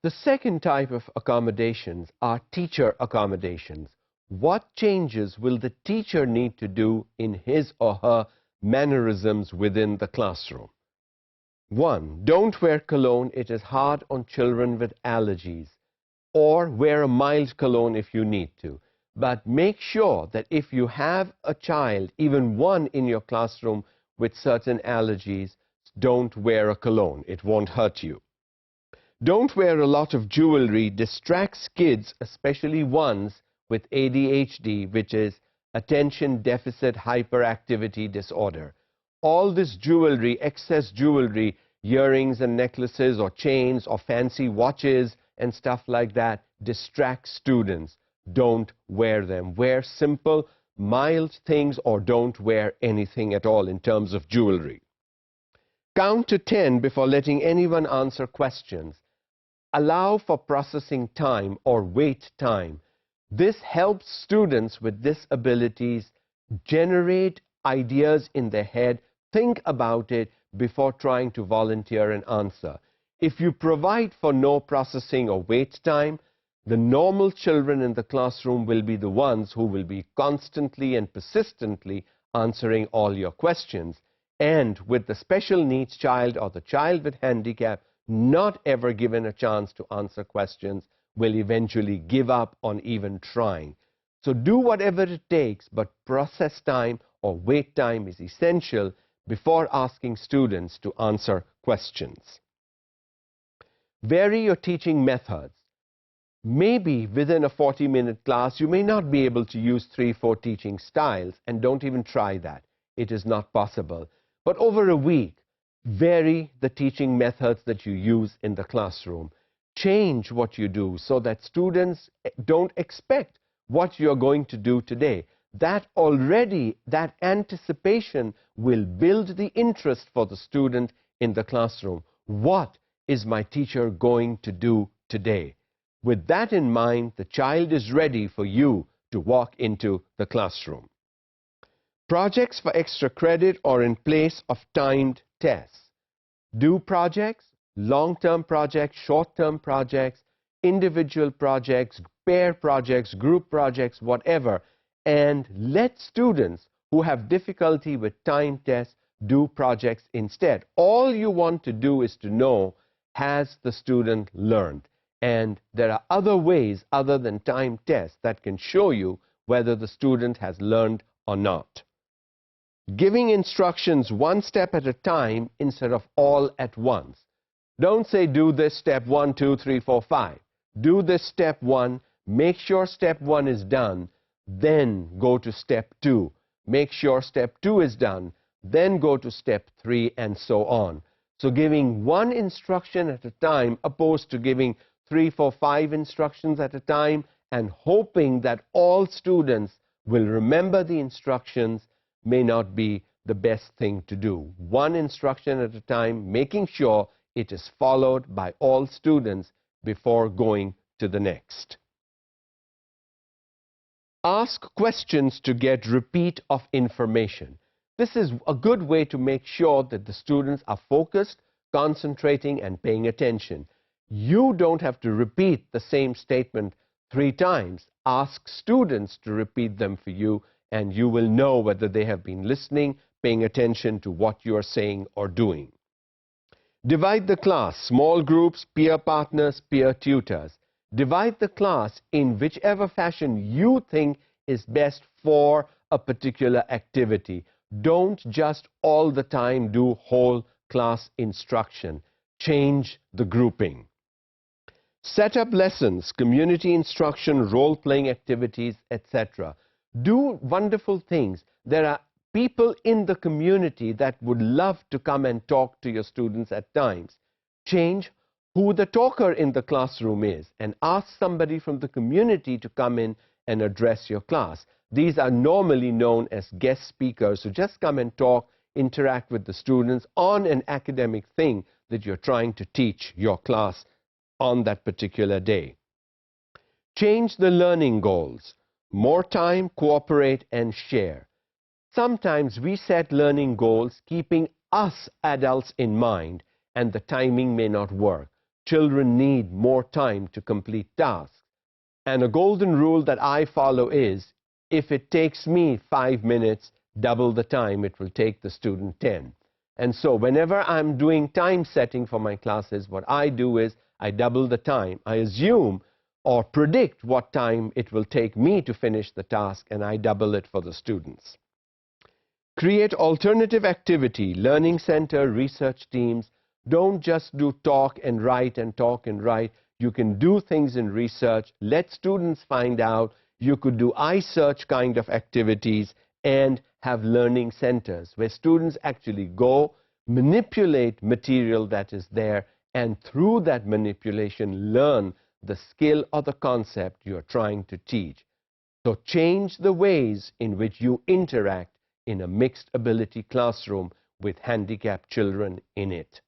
The second type of accommodations are teacher accommodations. What changes will the teacher need to do in his or her mannerisms within the classroom? 1. Don't wear cologne. It is hard on children with allergies. Or wear a mild cologne if you need to. But make sure that if you have a child, even one in your classroom with certain allergies, don't wear a cologne. It won't hurt you. Don't wear a lot of jewelry. Distracts kids, especially ones with ADHD, which is attention deficit hyperactivity disorder. All this jewelry, excess jewelry, earrings and necklaces or chains or fancy watches and stuff like that, distracts students. Don't wear them. Wear simple, mild things, or don't wear anything at all in terms of jewelry. Count to 10 before letting anyone answer questions. Allow for processing time or wait time. This helps students with disabilities generate ideas in their head, think about it before trying to volunteer an answer. If you provide for no processing or wait time, the normal children in the classroom will be the ones who will be constantly and persistently answering all your questions. And with the special needs child or the child with handicap, not ever given a chance to answer questions, will eventually give up on even trying. So do whatever it takes, but process time or wait time is essential before asking students to answer questions. Vary your teaching methods. Maybe within a 40-minute class, you may not be able to use 3-4 teaching styles, and don't even try that. It is not possible. But over a week, vary the teaching methods that you use in the classroom. Change what you do so that students don't expect what you're going to do today. That anticipation will build the interest for the student in the classroom. What is my teacher going to do today? With that in mind, the child is ready for you to walk into the classroom. Projects for extra credit or in place of timed tests. Do projects, long-term projects, short-term projects, individual projects, pair projects, group projects, whatever, and let students who have difficulty with timed tests do projects instead. All you want to do is to know, has the student learned? And there are other ways other than timed tests that can show you whether the student has learned or not. Giving instructions one step at a time instead of all at once. Don't say do this step 1, 2, 3, 4, 5. Do this step 1, make sure step 1 is done, then go to step 2. Make sure step 2 is done, then go to step 3, and so on. So giving one instruction at a time opposed to giving 3, 4, 5 instructions at a time and hoping that all students will remember the instructions may not be the best thing to do. One instruction at a time, making sure it is followed by all students before going to the next. Ask questions to get repeat of information. This is a good way to make sure that the students are focused, concentrating, and paying attention. You don't have to repeat the same statement 3 times. Ask students to repeat them for you, and you will know whether they have been listening, paying attention to what you are saying or doing. Divide the class, small groups, peer partners, peer tutors. Divide the class in whichever fashion you think is best for a particular activity. Don't just all the time do whole class instruction. Change the grouping. Set up lessons, community instruction, role-playing activities, etc. Do wonderful things. There are people in the community that would love to come and talk to your students at times. Change who the talker in the classroom is and ask somebody from the community to come in and address your class. These are normally known as guest speakers who just come and talk, interact with the students on an academic thing that you're trying to teach your class on that particular day. Change the learning goals. More time, cooperate, and share. Sometimes we set learning goals keeping us adults in mind, and the timing may not work. children need more time to complete tasks. And a golden rule that I follow is, if it takes me 5 minutes, double the time it will take the student 10. And so whenever I'm doing time setting for my classes, what I do is I double the time. I assume or predict what time it will take me to finish the task, and I double it for the students. Create alternative activity, learning center, research teams. Don't just do talk and write and talk and write. You can do things in research. Let students find out. You could do iSearch kind of activities and have learning centers where students actually go, manipulate material that is there, and through that manipulation learn the skill or the concept you're trying to teach. So change the ways in which you interact in a mixed ability classroom with handicapped children in it.